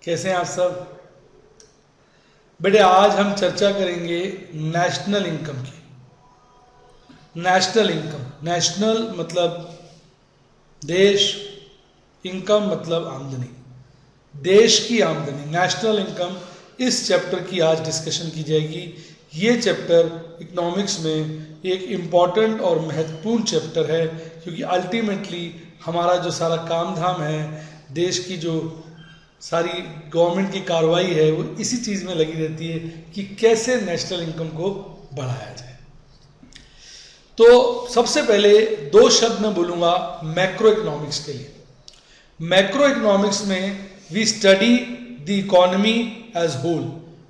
कैसे हैं आप सब? बेटे आज हम चर्चा करेंगे नेशनल इनकम की। नेशनल इनकम, नेशनल मतलब देश, इनकम मतलब आमदनी, देश की आमदनी, नेशनल इनकम। इस चैप्टर की आज डिस्कशन की जाएगी। ये चैप्टर इकोनॉमिक्स में एक इम्पॉर्टेंट और महत्वपूर्ण चैप्टर है, क्योंकि अल्टीमेटली हमारा जो सारा काम धाम है, देश की जो सारी गवर्नमेंट की कार्रवाई है, वो इसी चीज़ में लगी रहती है कि कैसे नेशनल इनकम को बढ़ाया जाए। तो सबसे पहले दो शब्द मैं बोलूँगा मैक्रो इकोनॉमिक्स के लिए। मैक्रो इकोनॉमिक्स में we study the economy as whole.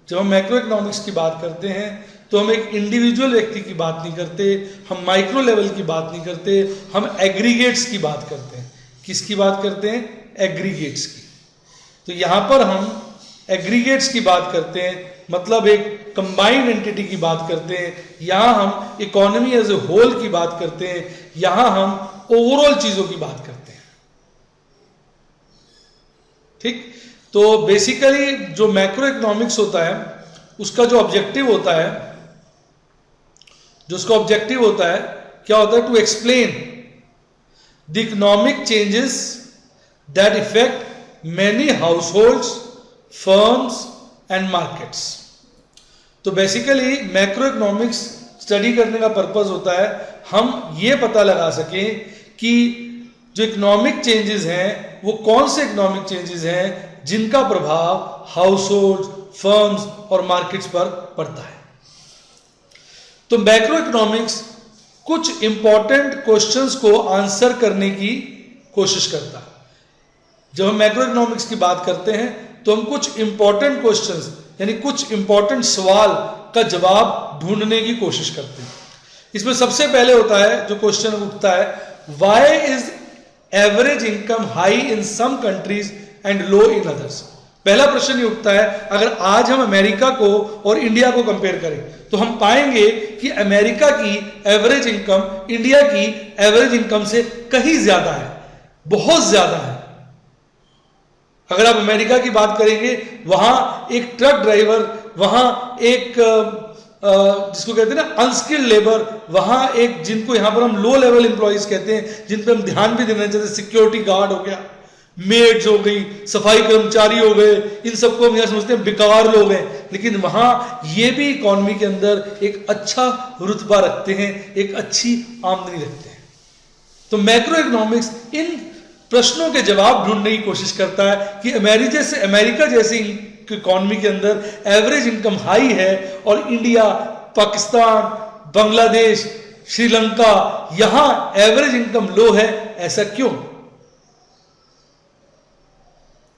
जब हम मैक्रो इकोनॉमिक्स की बात करते हैं तो हम एक इंडिविजुअल व्यक्ति की बात नहीं करते, हम माइक्रो लेवल की बात नहीं करते, हम एग्रीगेट्स की बात करते हैं। किसकी बात करते हैं? एग्रीगेट्स की। तो यहाँ पर हम एग्रीगेट्स की बात करते हैं, मतलब एक कंबाइंड एंटिटी की बात करते हैं। यहाँ हम इकोनॉमी एज ए होल की बात करते हैं, यहाँ हम ओवरऑल चीज़ों की बात करते हैं। ठीक? तो बेसिकली जो मैक्रो इकोनॉमिक्स होता है उसका जो ऑब्जेक्टिव होता है, क्या होता है? To explain the economic changes that effect many households, firms and markets. तो बेसिकली मैक्रो इकोनॉमिक्स स्टडी करने का पर्पस होता है हम ये पता लगा सकें कि जो इकोनॉमिक चेंजेस हैं वो कौन से इकोनॉमिक चेंजेस हैं जिनका प्रभाव हाउसहोल्ड, फर्म्स और मार्केट्स पर पड़ता है। तो मैक्रो इकोनॉमिक्स कुछ इंपॉर्टेंट क्वेश्चंस को आंसर करने की कोशिश करता है। जब हम मैक्रो इकोनॉमिक्स की बात करते हैं तो हम कुछ इंपॉर्टेंट क्वेश्चंस, यानी कुछ इंपॉर्टेंट सवाल का जवाब ढूंढने की कोशिश करते हैं। इसमें सबसे पहले होता है, जो क्वेश्चन उठता है, why is average income high in some countries and low in others. पहला प्रश्न ये उठता है, अगर आज हम अमेरिका को और इंडिया को कंपेयर करें तो हम पाएंगे कि अमेरिका की एवरेज इनकम इंडिया की एवरेज इनकम से कहीं ज्यादा है, बहुत ज्यादा है। अगर आप अमेरिका की बात करेंगे, वहां एक ट्रक ड्राइवर, वहां एक जिसको कहते हैं ना अनस्किल्ड लेबर, वहां एक जिनको यहां पर हम लो लेवल एम्प्लॉइज कहते हैं, जिन पर हम ध्यान भी देना चाहिए, सिक्योरिटी गार्ड हो गया, मेड्स हो गई, सफाई कर्मचारी हो गए, इन सबको हम यहां समझते हैं बेकार लोग हैं, लेकिन वहां ये भी इकोनॉमी के अंदर एक अच्छा रुतबा रखते हैं, एक अच्छी आमदनी रखते हैं। तो मैक्रो इकोनॉमिक्स इन प्रश्नों के जवाब ढूंढने की कोशिश करता है कि अमेरिका जैसी इकोनॉमी के अंदर एवरेज इनकम हाई है और इंडिया, पाकिस्तान, बांग्लादेश, श्रीलंका, यहां एवरेज इनकम लो है, ऐसा क्यों?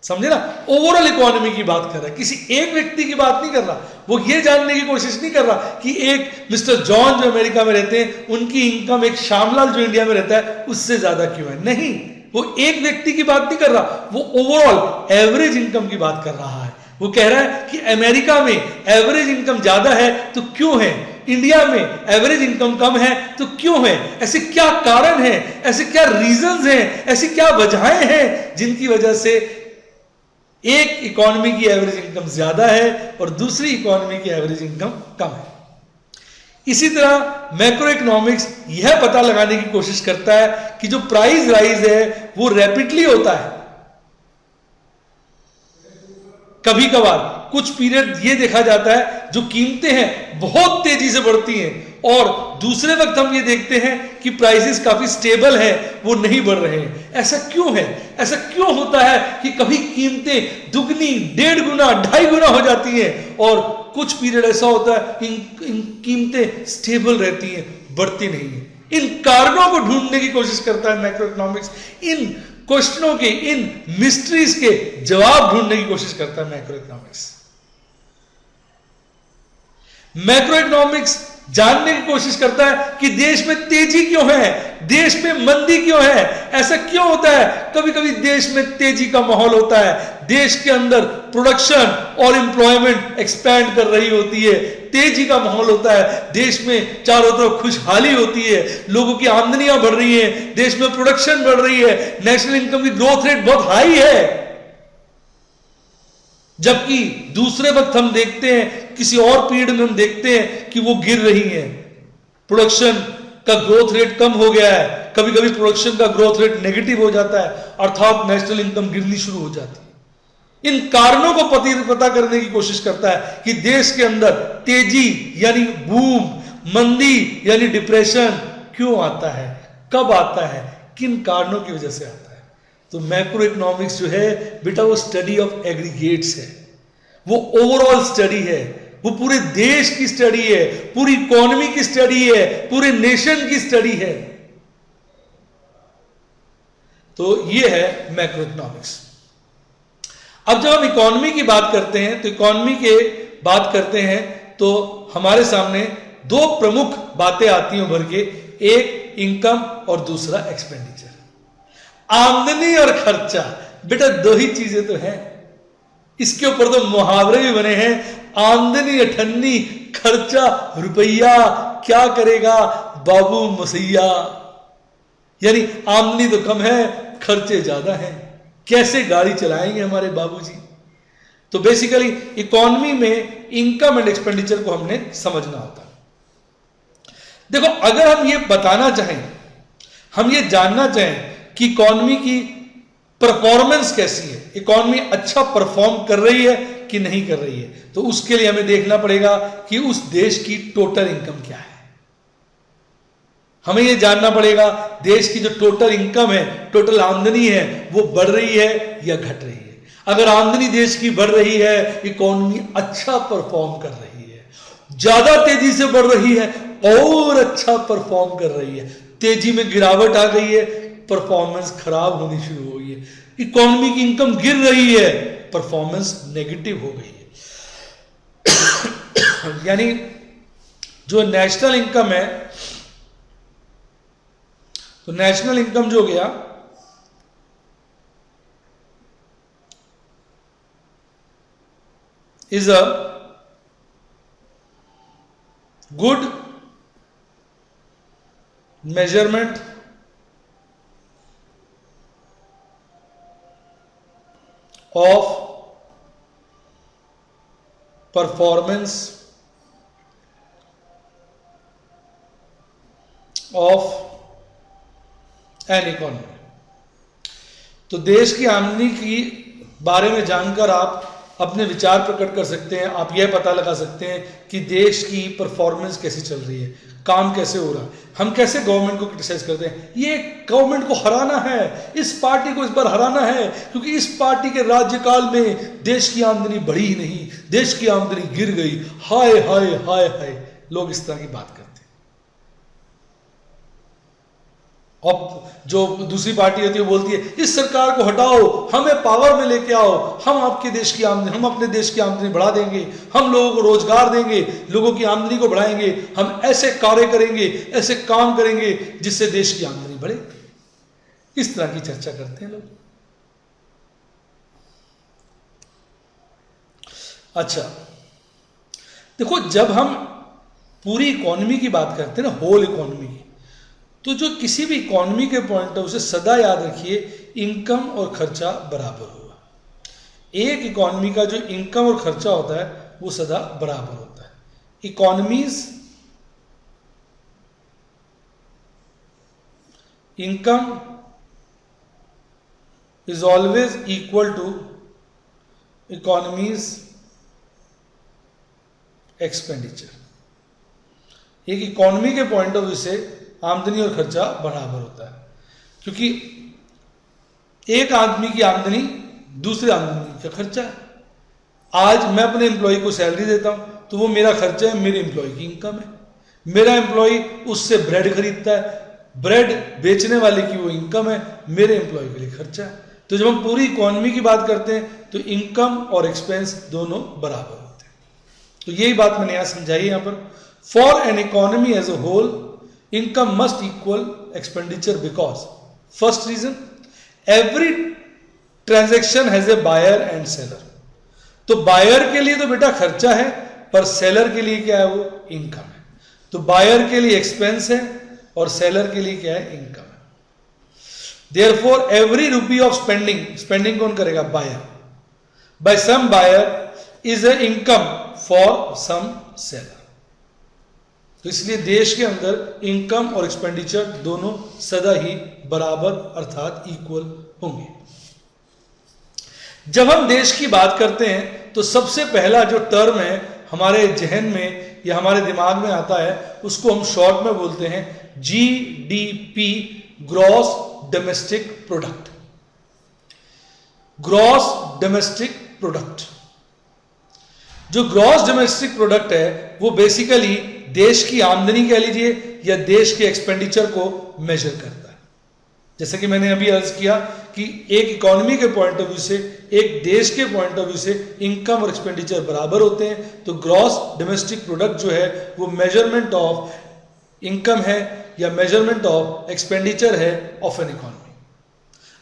समझे ना? ओवरऑल इकोनॉमी की बात कर रहा है, किसी एक व्यक्ति की बात नहीं कर रहा। वो ये जानने की कोशिश नहीं कर रहा कि एक मिस्टर जॉन जो अमेरिका में रहते हैं उनकी इनकम एक श्यामलाल जो इंडिया में रहता है उससे ज्यादा क्यों है। नहीं, वो एक व्यक्ति की बात नहीं कर रहा, वो ओवरऑल एवरेज इनकम की बात कर रहा है। वो कह रहा है कि अमेरिका में एवरेज इनकम ज्यादा है तो क्यों है, इंडिया में एवरेज इनकम कम है तो क्यों है, ऐसे क्या कारण है, ऐसे क्या रीजंस हैं, ऐसी क्या वजहें हैं जिनकी वजह से एक इकोनॉमी की एवरेज इनकम ज्यादा है और दूसरी इकोनॉमी की एवरेज इनकम कम है। इसी तरह मैक्रो इकोनॉमिक्स यह पता लगाने की कोशिश करता है कि जो प्राइस राइज है वो रैपिडली होता है। कभी कभार कुछ पीरियड ये देखा जाता है जो कीमतें हैं बहुत तेजी से बढ़ती हैं, और दूसरे वक्त हम ये देखते हैं कि प्राइसेस काफी स्टेबल है, वो नहीं बढ़ रहे हैं। ऐसा क्यों है? ऐसा क्यों होता है कि कभी कीमतें दुगनी, 1.5 गुना, 2.5 गुना हो जाती हैं, और कुछ पीरियड ऐसा होता है इन कीमतें स्टेबल रहती हैं, बढ़ती नहीं है। इन कारणों को ढूंढने की कोशिश करता है मैक्रो इकोनॉमिक्स। इन क्वेश्चनों के, इन मिस्ट्रीज के जवाब ढूंढने की कोशिश करता है मैक्रो इकोनॉमिक्स। मैक्रो इकोनॉमिक्स जानने की कोशिश करता है कि देश में तेजी क्यों है, देश में मंदी क्यों है, ऐसा क्यों होता है। कभी कभी देश में तेजी का माहौल होता है, देश के अंदर प्रोडक्शन और एम्प्लॉयमेंट एक्सपैंड कर रही होती है, तेजी का माहौल होता है, देश में चारों तरफ खुशहाली होती है, लोगों की आमदनियां बढ़ रही है, देश में प्रोडक्शन बढ़ रही है, नेशनल इनकम की ग्रोथ रेट बहुत हाई है। जबकि दूसरे वक्त हम देखते हैं, किसी और पीरियड में हम देखते हैं कि वो गिर रही हैं, प्रोडक्शन का ग्रोथ रेट कम हो गया है, कभी कभी प्रोडक्शन का ग्रोथ रेट नेगेटिव हो जाता है, अर्थात नेशनल इनकम गिरनी शुरू हो जाती है। इन कारणों को पता करने की कोशिश करता है कि देश के अंदर तेजी यानी बूम, मंदी यानी डिप्रेशन क्यों आता है, कब आता है, किन कारणों की वजह से आता है। तो मैक्रो इकोनॉमिक्स जो है बेटा वो स्टडी ऑफ एग्रीगेट्स है, वो ओवरऑल स्टडी है, वो पूरे देश की स्टडी है, पूरी इकोनॉमी की स्टडी है, पूरे नेशन की स्टडी है। तो ये है मैक्रो इकोनॉमिक्स। अब जब हम इकोनॉमी की बात करते हैं तो इकोनॉमी के बात करते हैं तो हमारे सामने दो प्रमुख बातें आती हैं उभर के, एक इनकम और दूसरा एक्सपेंडिचर। आमदनी और खर्चा बेटा दो ही चीजें तो हैं, इसके ऊपर तो मुहावरे भी बने हैं, आमदनी अठन्नी खर्चा रुपया, क्या करेगा बाबू मसैया। यानी आमदनी तो कम है, खर्चे ज्यादा हैं, कैसे गाड़ी चलाएंगे हमारे बाबूजी। तो बेसिकली इकोनॉमी में इनकम एंड एक्सपेंडिचर को हमने समझना होता है। देखो अगर हम ये बताना चाहें, हम ये जानना चाहें कि इकोनॉमी की परफॉर्मेंस कैसी है, इकोनॉमी अच्छा परफॉर्म कर रही है कि नहीं कर रही है, तो उसके लिए हमें देखना पड़ेगा कि उस देश की टोटल इनकम क्या है। हमें यह जानना पड़ेगा देश की जो टोटल इनकम है, टोटल आमदनी है, वो बढ़ रही है या घट रही है। अगर आमदनी देश की बढ़ रही है, इकोनॉमी अच्छा परफॉर्म कर रही है, ज्यादा तेजी से बढ़ रही है और अच्छा परफॉर्म कर रही है। तेजी में गिरावट आ गई है, परफॉर्मेंस खराब होनी शुरू हो गई है। इकोनॉमी की इनकम गिर रही है, परफॉर्मेंस नेगेटिव हो गई है। यानी जो नेशनल इनकम है, तो नेशनल इनकम जो गया is a good measurement of performance of an economy. तो देश की आमदनी की बारे में जानकर आप अपने विचार प्रकट कर सकते हैं, आप यह पता लगा सकते हैं कि देश की परफॉर्मेंस कैसी चल रही है, काम कैसे हो रहा है। हम कैसे गवर्नमेंट को क्रिटिसाइज करते हैं, ये गवर्नमेंट को हराना है, इस पार्टी को इस बार हराना है क्योंकि इस पार्टी के राज्यकाल में देश की आमदनी बढ़ी ही नहीं, देश की आमदनी गिर गई, हाय हाय हाय हाय। लोग इस तरह की बात करते हैं। और जो दूसरी पार्टी होती है वो बोलती है इस सरकार को हटाओ, हमें पावर में लेके आओ, हम आपके देश की आमदनी, हम अपने देश की आमदनी बढ़ा देंगे, हम लोगों को रोजगार देंगे, लोगों की आमदनी को बढ़ाएंगे, हम ऐसे कार्य करेंगे, ऐसे काम करेंगे जिससे देश की आमदनी बढ़े। इस तरह की चर्चा करते हैं लोग। अच्छा देखो, जब हम पूरी इकोनॉमी की बात करते हैं ना, होल इकोनॉमी की, तो जो किसी भी इकोनॉमी के पॉइंट ऑफ व्यू से सदा याद रखिए इनकम और खर्चा बराबर होगा। एक इकोनॉमी का जो इनकम और खर्चा होता है वो सदा बराबर होता है। Economy's income is always equal to economy's expenditure. एक इकोनॉमी के पॉइंट ऑफ व्यू से आमदनी और खर्चा बराबर होता है, क्योंकि एक आदमी की आमदनी दूसरे आदमी का खर्चा है। आज मैं अपने एम्प्लॉय को सैलरी देता हूं तो वो मेरा खर्चा है, मेरे एम्प्लॉय की इनकम है। मेरा एम्प्लॉय उससे ब्रेड खरीदता है, ब्रेड बेचने वाले की वो इनकम है, मेरे एम्प्लॉय के लिए खर्चा है। तो जब हम पूरी इकोनॉमी की बात करते हैं तो इनकम और एक्सपेंस दोनों बराबर होते हैं। तो यही बात मैंने यहां समझाई। यहां पर for an economy as a whole income must equal expenditure because first reason every transaction has a buyer and seller। तो बायर के लिए तो बेटा खर्चा है, पर सेलर के लिए क्या है, वो इनकम है। तो बायर के लिए एक्सपेंस है और सेलर के लिए क्या है, इनकम है। Therefore every rupee of spending, spending कौन करेगा, buyer. By some buyer is a income for some seller. तो इसलिए देश के अंदर इनकम और एक्सपेंडिचर दोनों सदा ही बराबर अर्थात इक्वल होंगे। जब हम देश की बात करते हैं तो सबसे पहला जो टर्म है हमारे जहन में या हमारे दिमाग में आता है उसको हम शॉर्ट में बोलते हैं GDP, gross domestic product. Gross domestic product, जो ग्रॉस डोमेस्टिक प्रोडक्ट है वो बेसिकली देश की आमदनी कह लीजिए या देश के एक्सपेंडिचर को मेजर करता है। जैसा कि मैंने अभी अर्ज किया कि एक इकोनॉमी के पॉइंट ऑफ व्यू से, एक देश के पॉइंट ऑफ व्यू से इनकम और एक्सपेंडिचर बराबर होते हैं। तो ग्रॉस डोमेस्टिक प्रोडक्ट जो है वो मेजरमेंट ऑफ इनकम है या मेजरमेंट ऑफ एक्सपेंडिचर है ऑफ एन इकोनॉमी।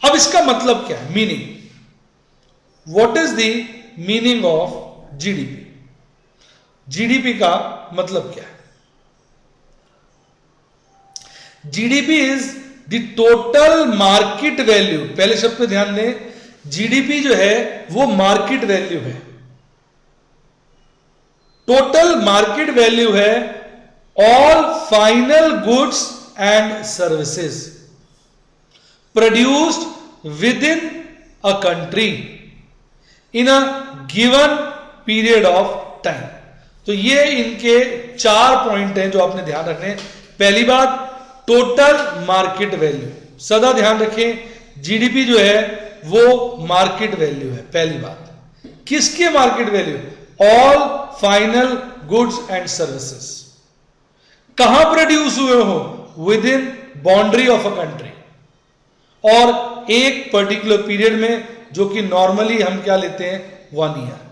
अब इसका मतलब क्या है, meaning, what is the meaning of GDP? GDP का मतलब क्या है? GDP is the total market value. पहले शब्द पे ध्यान दें, जीडीपी जो है वो मार्केट वैल्यू है, टोटल मार्केट वैल्यू है all final goods and services produced with in a country in a given period of time. तो ये इनके 4 पॉइंट हैं जो आपने ध्यान रखने हैं। पहली बात, टोटल मार्केट वैल्यू, सदा ध्यान रखें जीडीपी जो है वो मार्केट वैल्यू है। पहली बात, किसके market value? All final goods and services. कहां प्रोड्यूस हुए हो? With in boundary of a country, और एक पर्टिकुलर पीरियड में, जो कि नॉर्मली हम क्या लेते हैं, 1 ईयर।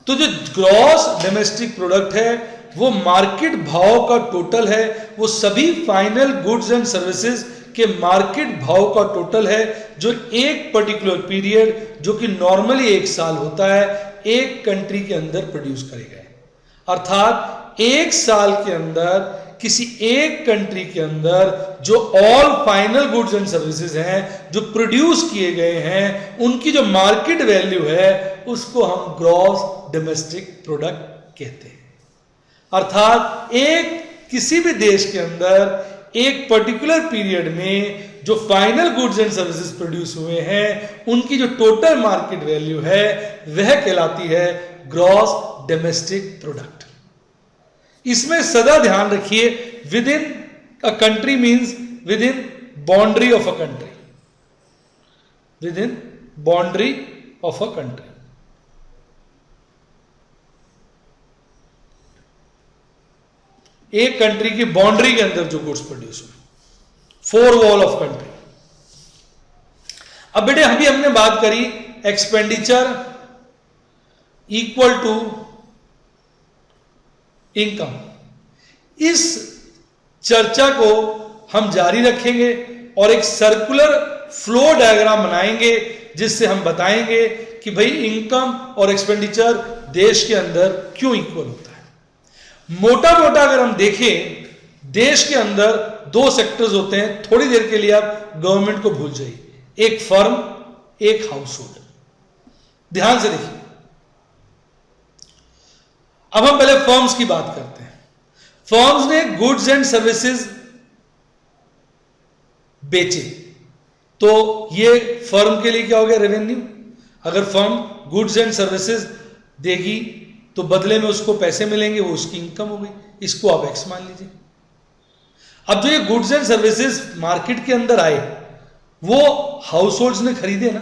तो जो ग्रॉस डोमेस्टिक प्रोडक्ट है वो मार्केट भाव का टोटल है, वो सभी फाइनल गुड्स एंड सर्विसेज के मार्केट भाव का टोटल है जो एक पर्टिकुलर पीरियड, जो कि नॉर्मली 1 साल होता है, एक कंट्री के अंदर प्रोड्यूस करे गए। अर्थात 1 साल के अंदर किसी एक कंट्री के अंदर जो all final goods and services हैं जो प्रोड्यूस किए गए हैं, उनकी जो मार्केट वैल्यू है उसको हम ग्रॉस डोमेस्टिक प्रोडक्ट कहते हैं। अर्थात एक किसी भी देश के अंदर एक पर्टिकुलर पीरियड में जो final goods and services produce हुए हैं उनकी जो टोटल मार्केट वैल्यू है वह कहलाती है ग्रॉस डोमेस्टिक प्रोडक्ट। इसमें सदा ध्यान रखिए, with in a country means with in boundary of a country, with in boundary of a country. एक कंट्री की बाउंड्री के अंदर जो गुड्स प्रोड्यूस हुए, 4 वॉल ऑफ कंट्री। अब बेटे अभी हमने बात करी एक्सपेंडिचर इक्वल टू इनकम। इस चर्चा को हम जारी रखेंगे और एक सर्कुलर फ्लो डायग्राम बनाएंगे जिससे हम बताएंगे कि भाई इनकम और एक्सपेंडिचर देश के अंदर क्यों इक्वल होता है। मोटा मोटा अगर हम देखें, देश के अंदर 2 सेक्टर्स होते हैं। थोड़ी देर के लिए आप गवर्नमेंट को भूल जाइए, एक फर्म, एक हाउस होल्ड। ध्यान से देखिए, अब हम पहले फर्म्स की बात करते हैं। फर्म्स ने गुड्स एंड सर्विसेज बेचे, तो ये फर्म के लिए क्या हो गया, रेवेन्यू। अगर फर्म गुड्स एंड सर्विसेज देगी तो बदले में उसको पैसे मिलेंगे, वो उसकी इनकम हो गई। इसको आप एक्स मान लीजिए। अब जो ये गुड्स एंड सर्विसेज मार्केट के अंदर आए वो हाउस होल्ड्स ने खरीदे ना,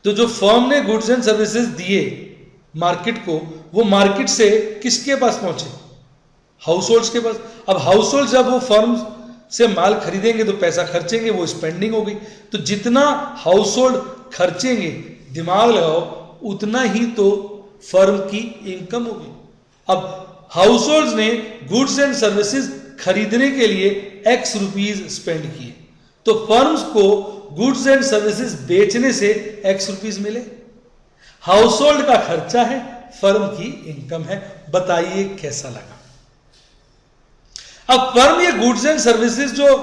तो जो फर्म ने गुड्स एंड सर्विसेज दिए मार्केट को, वो मार्केट से किसके पास पहुंचे, हाउस होल्ड्स के पास। अब हाउस होल्ड जब वो फर्म से माल खरीदेंगे तो पैसा खर्चेंगे, वो स्पेंडिंग हो गई। तो जितना हाउस होल्ड खर्चेंगे, दिमाग लगाओ, उतना ही तो फर्म की इनकम होगी। अब हाउस होल्ड्स ने गुड्स एंड सर्विसेज खरीदने के लिए एक्स रुपीज स्पेंड किए, तो फर्म्स को गुड्स एंड सर्विसेज बेचने से एक्स रुपीज मिले। हाउस होल्ड का खर्चा है, फर्म की इनकम है। बताइए कैसा लगा। अब फर्म ये गुड्स एंड सर्विसेज जो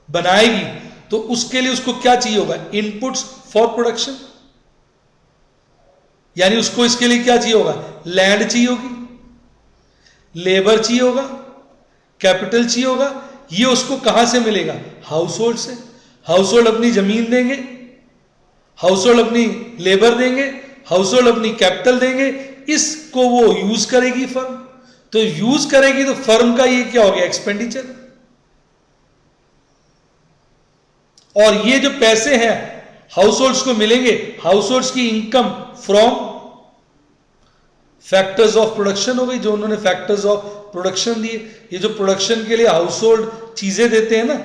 बनाएगी तो उसके लिए उसको क्या चाहिए होगा, इनपुट्स फॉर प्रोडक्शन। यानी उसको इसके लिए क्या चाहिए होगा, लैंड चाहिए होगी, लेबर चाहिए होगा, कैपिटल चाहिए होगा। ये उसको कहां से मिलेगा, हाउस होल्ड से। हाउस होल्ड अपनी जमीन देंगे, हाउस होल्ड अपनी लेबर देंगे, हाउस होल्ड अपनी कैपिटल देंगे, इसको वो यूज करेगी फर्म। तो यूज करेगी तो फर्म का ये क्या हो गया, एक्सपेंडिचर। और ये जो पैसे हैं हाउस होल्ड्स को मिलेंगे, हाउस होल्ड्स की income from factors of production हो गई, जो उन्होंने फैक्टर्स ऑफ प्रोडक्शन दिए। ये जो प्रोडक्शन के लिए हाउस होल्ड चीजें देते हैं ना,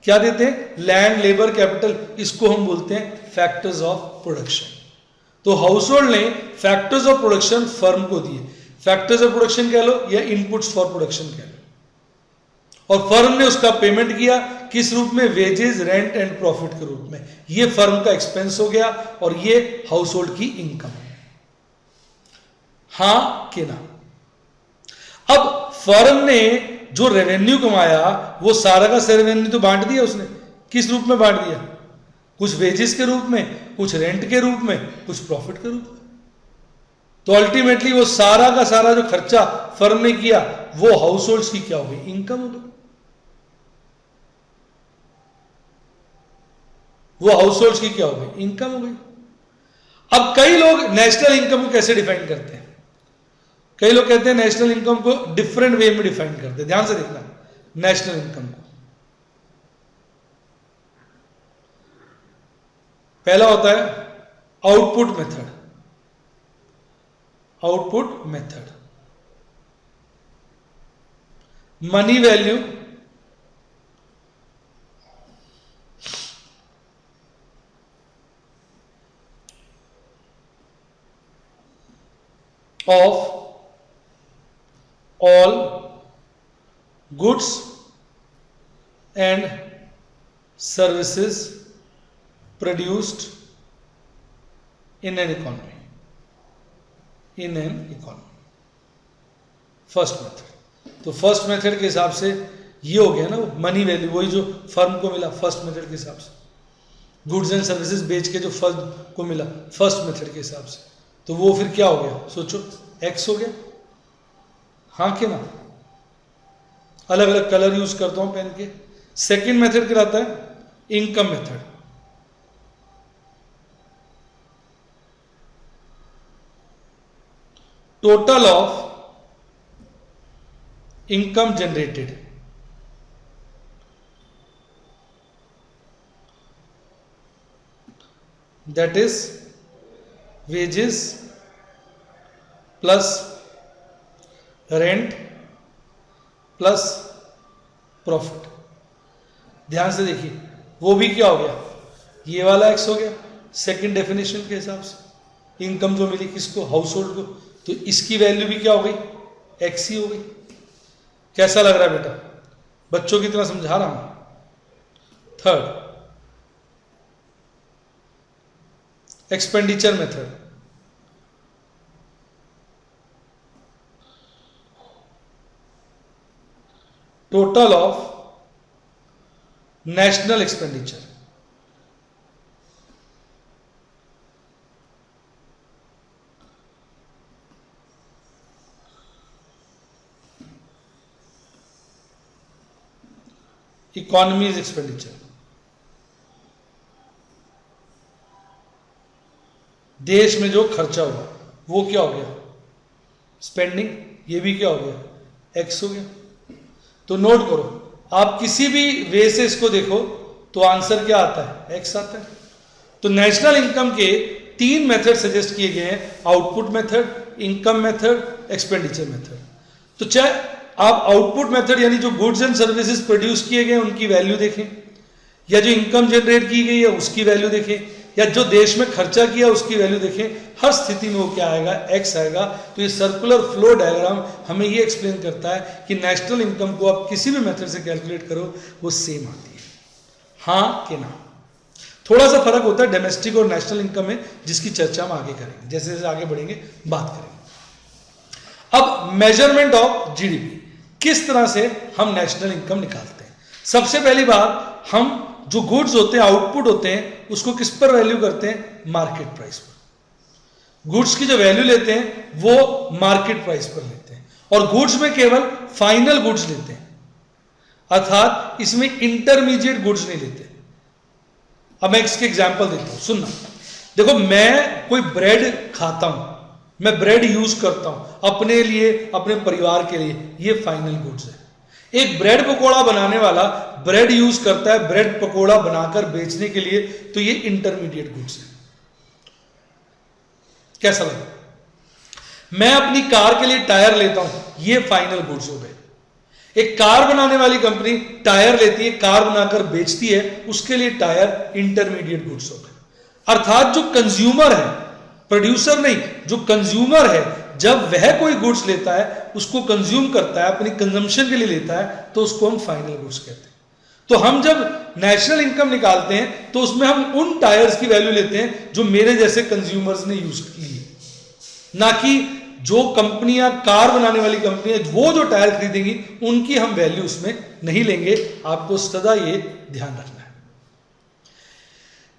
क्या देते हैं, लैंड, लेबर, कैपिटल, इसको हम बोलते हैं फैक्टर्स ऑफ प्रोडक्शन। तो हाउस होल्ड ने फैक्टर्स ऑफ प्रोडक्शन फर्म को दिए। फैक्टर्स ऑफ प्रोडक्शन कह लो या इनपुट्स फॉर प्रोडक्शन कह लो, और फर्म ने उसका पेमेंट किया किस रूप में, वेजेस, रेंट एंड प्रॉफिट के रूप में। ये फर्म का एक्सपेंस हो गया और ये हाउस होल्ड की इनकम है। हां कि ना। अब फर्म ने जो रेवेन्यू कमाया वो सारा का सारा रेवेन्यू तो बांट दिया उसने। किस रूप में बांट दिया, कुछ वेजेस के रूप में, कुछ रेंट के रूप में, कुछ प्रॉफिट के रूप में। तो अल्टीमेटली वो सारा का सारा जो खर्चा फर्म ने किया वो हाउस होल्ड्स की क्या हो गई, इनकम हो गई। वो हाउस होल्ड्स की क्या हो गई, इनकम हो गई। अब कई लोग नेशनल इनकम को कैसे डिफाइन करते हैं, कई लोग कहते हैं नेशनल इनकम को डिफरेंट वे में डिफाइन करते हैं। ध्यान से देखना, नेशनल इनकम को पहला होता है output method. Output method, money value of all goods and services produced in an economy. First method. तो फर्स्ट मेथड के हिसाब से ये हो गया ना, मनी वैल्यू, वही जो फर्म को मिला फर्स्ट मेथड के हिसाब से, गुड्स एंड सर्विसेज बेच के जो फर्म को मिला फर्स्ट मेथड के हिसाब से, तो वो फिर क्या हो गया, सोचो, एक्स हो गया। हाँ कि ना। अलग अलग कलर यूज करता हूं पेन के। सेकंड मेथड कहलाता है income method. Total of income generated, that is wages plus rent plus profit. ध्यान से देखिए, वो भी क्या हो गया, ये वाला एक्स हो गया सेकंड डेफिनेशन के हिसाब से। इनकम जो मिली किसको, हाउस होल्ड को, तो इसकी वैल्यू भी क्या हो गई, एक्स ही हो गई। कैसा लग रहा है बेटा, बच्चों की तरह समझा रहा हूं। Third, expenditure method. Total of national expenditure, economies expenditure, देश में जो खर्चा हुआ वो क्या हो गया, स्पेंडिंग। ये भी क्या हो गया, एक्स हो गया। तो नोट करो, आप किसी भी वे से इसको देखो तो आंसर क्या आता है, एक्स आता है। तो नेशनल इनकम के तीन मेथड सजेस्ट किए गए हैं, output method, income method, expenditure method. तो चाहे आप आउटपुट मेथड यानी जो गुड्स एंड सर्विसेज प्रोड्यूस किए गए उनकी वैल्यू देखें, या जो इनकम जनरेट की गई है उसकी वैल्यू देखें, या जो देश में खर्चा किया उसकी वैल्यू देखें, हर स्थिति में वो क्या आएगा, एक्स आएगा। तो ये सर्कुलर फ्लो डायग्राम हमें ये एक्सप्लेन करता है कि नेशनल इनकम को आप किसी भी मेथड से कैलकुलेट करो वो सेम आती है। हाँ कि ना। थोड़ा सा फर्क होता है डोमेस्टिक और नेशनल इनकम में, जिसकी चर्चा हम आगे करेंगे, जैसे जैसे आगे बढ़ेंगे बात करेंगे। अब मेजरमेंट ऑफ जीडीपी, किस तरह से हम नेशनल इनकम निकालते हैं। सबसे पहली बात, हम जो गुड्स होते हैं, आउटपुट होते हैं, उसको किस पर वैल्यू करते हैं, मार्केट प्राइस पर। गुड्स की जो वैल्यू लेते हैं वो मार्केट प्राइस पर लेते हैं, और गुड्स में केवल फाइनल गुड्स लेते हैं, अर्थात इसमें इंटरमीडिएट गुड्स नहीं लेते। अब मैं इसके एग्जांपल देता हूं, सुनना। देखो, मैं कोई ब्रेड खाता हूं, मैं ब्रेड यूज करता हूं अपने लिए, अपने परिवार के लिए, ये फाइनल गुड्स है। एक ब्रेड पकोड़ा बनाने वाला ब्रेड यूज करता है ब्रेड पकोड़ा बनाकर बेचने के लिए, तो ये इंटरमीडिएट गुड्स है। कैसा लगा? मैं अपनी कार के लिए टायर लेता हूं, ये फाइनल गुड्स हो गए। एक कार बनाने वाली कंपनी टायर लेती है, कार बनाकर बेचती है, उसके लिए टायर इंटरमीडिएट गुड्स हो गए। अर्थात जो कंज्यूमर है, प्रोड्यूसर नहीं, जो कंज्यूमर है, जब वह कोई गुड्स लेता है, उसको कंज्यूम करता है, अपनी कंजम्पशन के लिए लेता है, तो उसको हम फाइनल गुड्स कहते हैं। तो हम जब नेशनल इनकम निकालते हैं तो उसमें हम उन टायर्स की वैल्यू लेते हैं जो मेरे जैसे कंज्यूमर्स ने यूज की है, ना कि जो कंपनियां, कार बनाने वाली कंपनियां, वो जो टायर खरीदेंगी उनकी हम वैल्यू उसमें नहीं लेंगे। आपको सदा ये ध्यान रखना है।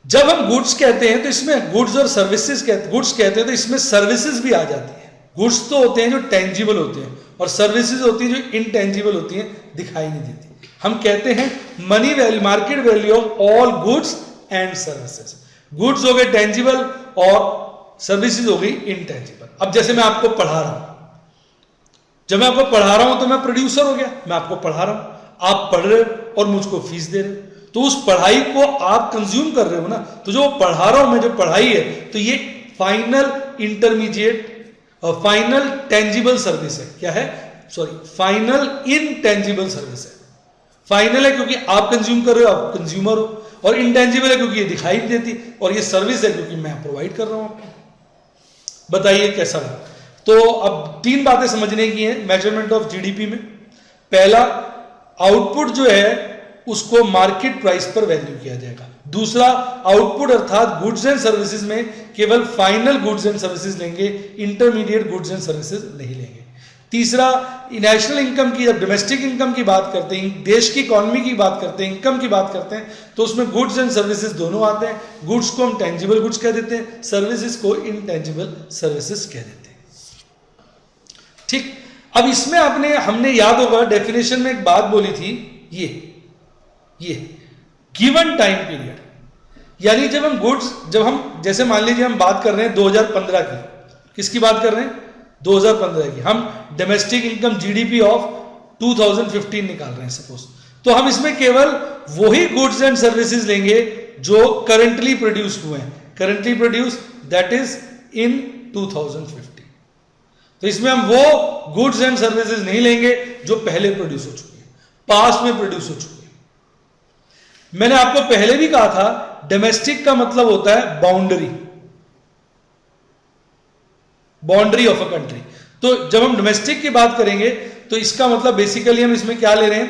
जब हम गुड्स कहते हैं तो इसमें गुड्स और सर्विसेज गुड्स कहते हैं तो इसमें सर्विसेज भी आ जाती है। गुड्स तो होते हैं जो टेंजिबल होते हैं, और सर्विसेज होती है जो इनटेंजिबल होती हैं, दिखाई नहीं देती। हम कहते हैं money value, market value of all goods and services. Goods हो गए टेंजिबल और सर्विसेज हो गई इनटेंजिबल। अब जैसे मैं आपको पढ़ा रहा हूं, जब मैं आपको पढ़ा रहा हूं तो मैं प्रोड्यूसर हो गया, मैं आपको पढ़ा रहा हूं, आप पढ़ रहे हो और मुझको फीस दे रहे हो, तो उस पढ़ाई को आप कंज्यूम कर रहे हो ना। तो जो पढ़ा रहा हूं मैं, जो पढ़ाई है, तो ये फाइनल इंटरमीडिएट और फाइनल टेंजिबल सर्विस है। क्या है? सॉरी, फाइनल इनटेंजिबल सर्विस है। फाइनल है क्योंकि आप कंज्यूम कर रहे हो, आप कंज्यूमर हो, और इनटेंजिबल है क्योंकि ये दिखाई नहीं देती, और ये सर्विस है क्योंकि मैं प्रोवाइड कर रहा हूं आपको। बताइए कैसा लगा? तो अब 3 बातें समझने की हैं मेजरमेंट ऑफ जीडीपी में। पहला, आउटपुट जो है उसको मार्केट प्राइस पर वैल्यू किया जाएगा। दूसरा, आउटपुट अर्थात गुड्स एंड सर्विसेज में केवल फाइनल गुड्स एंड सर्विसेज लेंगे, इंटरमीडिएट गुड्स एंड सर्विसेज नहीं लेंगे। तीसरा, नेशनल इनकम की, जब डोमेस्टिक इनकम की बात करते हैं, देश की इकोनॉमी की बात करते हैं, इनकम की बात करते हैं, तो उसमें गुड्स एंड सर्विसेज दोनों आते हैं। गुड्स को हम टेंजिबल गुड्स कह देते हैं, सर्विसेज को इनटेंजिबल सर्विसेज कह देते हैं। ठीक, अब इसमें हमने याद होगा डेफिनेशन में एक बात बोली थी, ये गिवन टाइम पीरियड, यानी जब हम जैसे मान लीजिए हम बात कर रहे हैं 2015 की, किसकी बात कर रहे हैं? 2015 की। हम डोमेस्टिक इनकम जीडीपी ऑफ 2015 निकाल रहे हैं सपोज, तो हम इसमें केवल वही गुड्स एंड सर्विसेज लेंगे जो करंटली प्रोड्यूस हुए हैं, currently produce, that is in 2015। तो इसमें हम वो गुड्स एंड सर्विसेज नहीं लेंगे जो पहले प्रोड्यूस हो चुकी है, पास्ट में प्रोड्यूस हो चुकी है। मैंने आपको पहले भी कहा था, डोमेस्टिक का मतलब होता है बाउंड्री ऑफ अ कंट्री। तो जब हम डोमेस्टिक की बात करेंगे तो इसका मतलब बेसिकली हम इसमें क्या ले रहे हैं?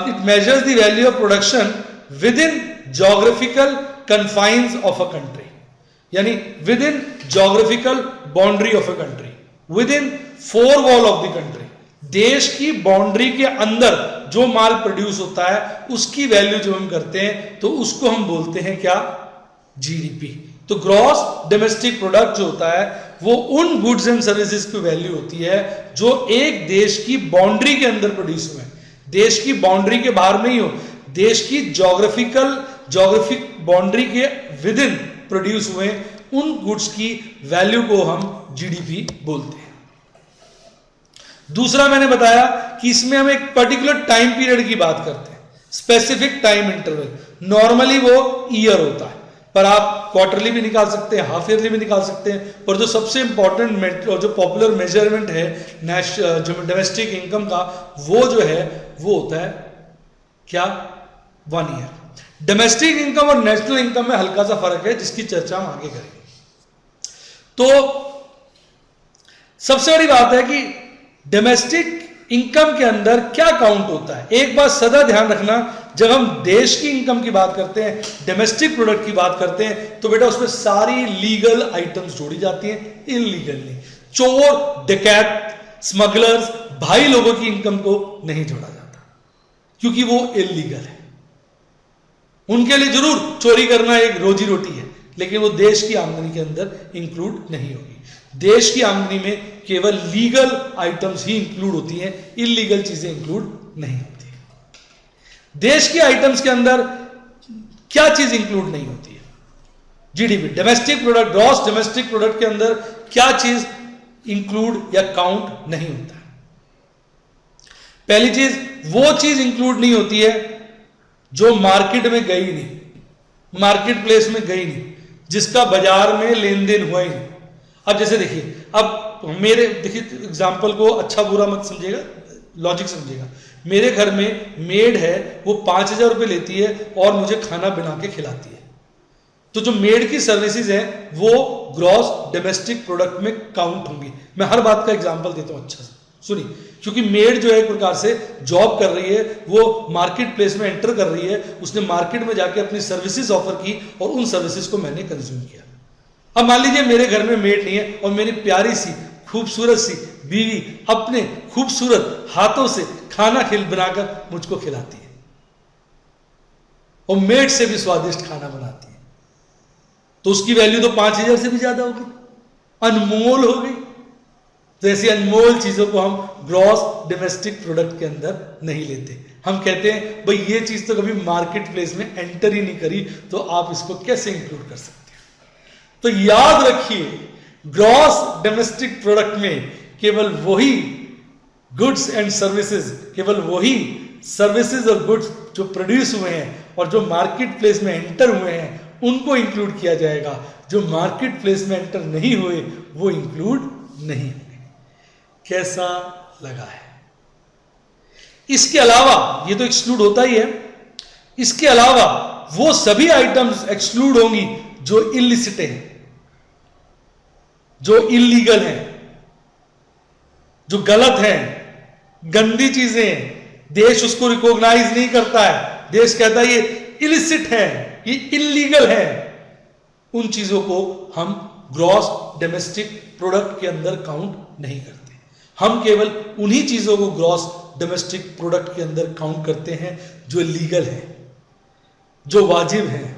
It measures the value of production within geographical confines of a country, यानी within geographical boundary of a country, within 4 wall of the country. देश की बाउंड्री के अंदर जो माल प्रोड्यूस होता है उसकी वैल्यू जब हम करते हैं तो उसको हम बोलते हैं क्या? जीडीपी। तो ग्रॉस डोमेस्टिक प्रोडक्ट जो होता है वो उन गुड्स एंड सर्विसेज की वैल्यू होती है जो एक देश की बाउंड्री के अंदर प्रोड्यूस हुए, देश की बाउंड्री के बाहर नहीं हो, देश की जोग्राफिक बाउंड्री के विद इन प्रोड्यूस हुए, उन गुड्स की वैल्यू को हम जीडीपी बोलते हैं। दूसरा, मैंने बताया कि इसमें हम एक पर्टिकुलर टाइम पीरियड की बात करते हैं, स्पेसिफिक टाइम इंटरवल। नॉर्मली वो ईयर होता है, पर आप क्वार्टरली भी निकाल सकते हैं, हाफ ईयरली भी निकाल सकते हैं, पर जो सबसे इंपॉर्टेंट और जो पॉपुलर मेजरमेंट है डोमेस्टिक इनकम का, वो जो है वो होता है क्या? 1 ईयर। डोमेस्टिक इनकम और नेशनल इनकम में हल्का सा फर्क है जिसकी चर्चा हम आगे करेंगे। तो सबसे बड़ी बात है कि डोमेस्टिक इनकम के अंदर क्या काउंट होता है। एक बात सदा ध्यान रखना, जब हम देश की इनकम की बात करते हैं, डोमेस्टिक प्रोडक्ट की बात करते हैं, तो बेटा उसमें सारी लीगल आइटम्स जोड़ी जाती हैं, इलीगल नहीं। चोर, डकैत, स्मगलर्स, भाई लोगों की इनकम को नहीं जोड़ा जाता क्योंकि वो इलीगल है। उनके लिए जरूर चोरी करना एक रोजी रोटी है, लेकिन वो देश की आमदनी के अंदर इंक्लूड नहीं होगी। देश की आमदनी में केवल लीगल आइटम्स ही इंक्लूड होती हैं, इलीगल चीजें इंक्लूड नहीं होती। देश के आइटम्स के अंदर क्या चीज इंक्लूड नहीं होती है? GDP, domestic product, gross domestic product के अंदर क्या चीज इंक्लूड या काउंट नहीं होता है? पहली चीज, वो चीज इंक्लूड नहीं होती है जो मार्केट में गई नहीं, मार्केट प्लेस में गई नहीं, जिसका बाजार में लेन देन हुआ ही नहीं। अब जैसे देखिए, अब मेरे देखिए एग्जाम्पल को अच्छा बुरा मत समझिएगा, लॉजिक समझिएगा। मेरे घर में मेड है, वो 5,000 रुपये लेती है और मुझे खाना बना के खिलाती है, तो जो मेड की सर्विसेज है वो ग्रॉस डोमेस्टिक प्रोडक्ट में काउंट होंगी। मैं हर बात का एग्जांपल देता हूं अच्छा से सुनिए, क्योंकि मेड जो है एक प्रकार से जॉब कर रही है, वो मार्केट प्लेस में एंटर कर रही है, उसने मार्केट में जाके अपनी सर्विसेज ऑफर की और उन सर्विसेज को मैंने कंज्यूम किया। अब मान लीजिए मेरे घर में मेड नहीं है और मेरी प्यारी सी खूबसूरत सी बीवी अपने खूबसूरत हाथों से खाना बनाकर मुझको खिलाती है और मेड से भी स्वादिष्ट खाना बनाती है, तो उसकी वैल्यू तो 5,000 से भी ज्यादा होगी, अनमोल हो गई। तो ऐसी अनमोल चीजों को हम ग्रॉस डोमेस्टिक प्रोडक्ट के अंदर नहीं लेते। हम कहते हैं भाई ये चीज तो कभी मार्केट प्लेस में एंटर ही नहीं करी, तो आप इसको कैसे इंक्लूड कर सकते हैं? तो याद रखिए, ग्रॉस डोमेस्टिक प्रोडक्ट में केवल वही गुड्स एंड सर्विसेज, केवल वही सर्विसेज और गुड्स जो प्रोड्यूस हुए हैं और जो मार्केट प्लेस में एंटर हुए हैं उनको इंक्लूड किया जाएगा। जो मार्केट प्लेस में एंटर नहीं हुए वो इंक्लूड नहीं होंगे। कैसा लगा है? इसके अलावा ये तो एक्सक्लूड होता ही है, इसके अलावा वो सभी आइटम्स एक्सक्लूड होंगी जो इलिसिट हैं, जो इलीगल हैं, जो गलत हैं, गंदी चीजें हैं, देश उसको रिकॉग्नाइज नहीं करता है, देश कहता है ये इलिसिट है, ये इलीगल है। उन चीजों को हम ग्रॉस डोमेस्टिक प्रोडक्ट के अंदर काउंट नहीं करते। हम केवल उन्हीं चीजों को ग्रॉस डोमेस्टिक प्रोडक्ट के अंदर काउंट करते हैं जो लीगल है, जो वाजिब है,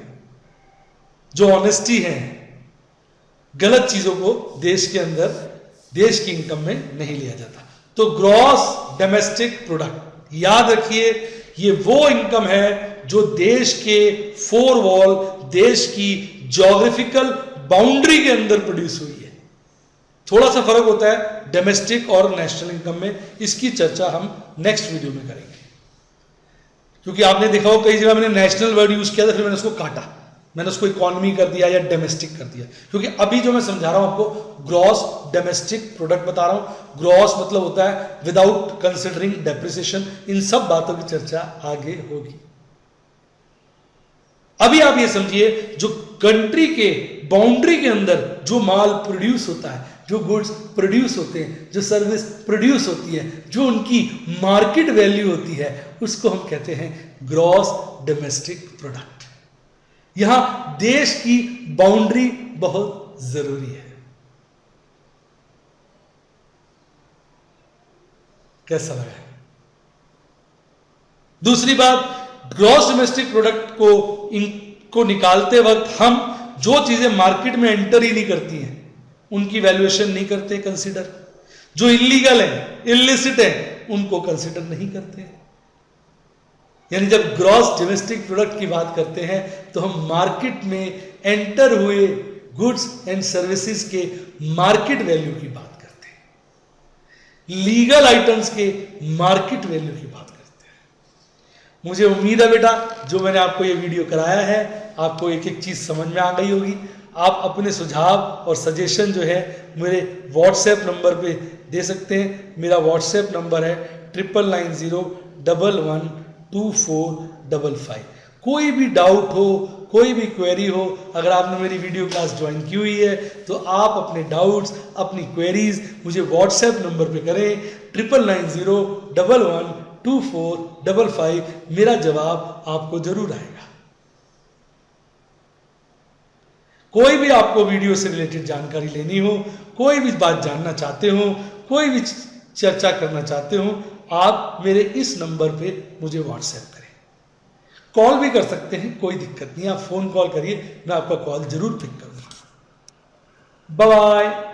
जो ऑनेस्टी है। गलत चीजों को देश के अंदर, देश की इनकम में नहीं लिया जाता। तो ग्रॉस डोमेस्टिक प्रोडक्ट, याद रखिए, ये वो इनकम है जो देश के फोर वॉल, देश की ज्योग्राफिकल बाउंड्री के अंदर प्रोड्यूस हुई है। थोड़ा सा फर्क होता है डोमेस्टिक और नेशनल इनकम में, इसकी चर्चा हम नेक्स्ट वीडियो में करेंगे। क्योंकि आपने देखा हो कई जगह मैंने नेशनल वर्ड यूज किया था, फिर मैंने उसको काटा, मैंने उसको इकोनॉमी कर दिया या डोमेस्टिक कर दिया। क्योंकि अभी जो मैं समझा रहा हूं आपको, ग्रॉस डोमेस्टिक प्रोडक्ट बता रहा हूं। ग्रॉस मतलब होता है विदाउट कंसिडरिंग डेप्रिसिएशन। इन सब बातों की चर्चा आगे होगी। अभी आप ये समझिए, जो कंट्री के बाउंड्री के अंदर जो माल प्रोड्यूस होता है, जो गुड्स प्रोड्यूस होते हैं, जो सर्विस प्रोड्यूस होती है, जो उनकी मार्केट वैल्यू होती है, उसको हम कहते हैं ग्रॉस डोमेस्टिक प्रोडक्ट। यहां देश की बाउंड्री बहुत जरूरी है। कैसा लगा? दूसरी बात, ग्रॉस डोमेस्टिक प्रोडक्ट को निकालते वक्त हम जो चीजें मार्केट में एंटर ही नहीं करती हैं उनकी वैल्यूएशन नहीं करते कंसीडर। जो इलीगल है, इलिसिट है, उनको कंसीडर नहीं करते। यानी जब ग्रॉस डोमेस्टिक प्रोडक्ट की बात करते हैं तो हम मार्केट में एंटर हुए गुड्स एंड सर्विसेज के मार्केट वैल्यू की बात करते हैं, लीगल आइटम्स के मार्केट वैल्यू की बात करते हैं। मुझे उम्मीद है बेटा, जो मैंने आपको ये वीडियो कराया है, आपको एक एक चीज समझ में आ गई होगी। आप अपने सुझाव और सजेशन जो है मेरे व्हाट्सएप नंबर पे दे सकते हैं। मेरा व्हाट्सएप नंबर है 9990112455। कोई भी डाउट हो, कोई भी क्वेरी हो, अगर आपने मेरी वीडियो क्लास ज्वाइन की हुई है तो आप अपने डाउट्स, अपनी क्वेरीज मुझे व्हाट्सएप नंबर पे करें 9990112455। मेरा जवाब आपको जरूर आएगा। कोई भी आपको वीडियो से रिलेटेड जानकारी लेनी हो, कोई भी बात जानना चाहते हो, कोई भी चर्चा करना चाहते हो, आप मेरे इस नंबर पे मुझे व्हाट्सएप करें। कॉल भी कर सकते हैं, कोई दिक्कत नहीं, आप फोन कॉल करिए, मैं आपका कॉल जरूर पिक करूंगा। Bye bye.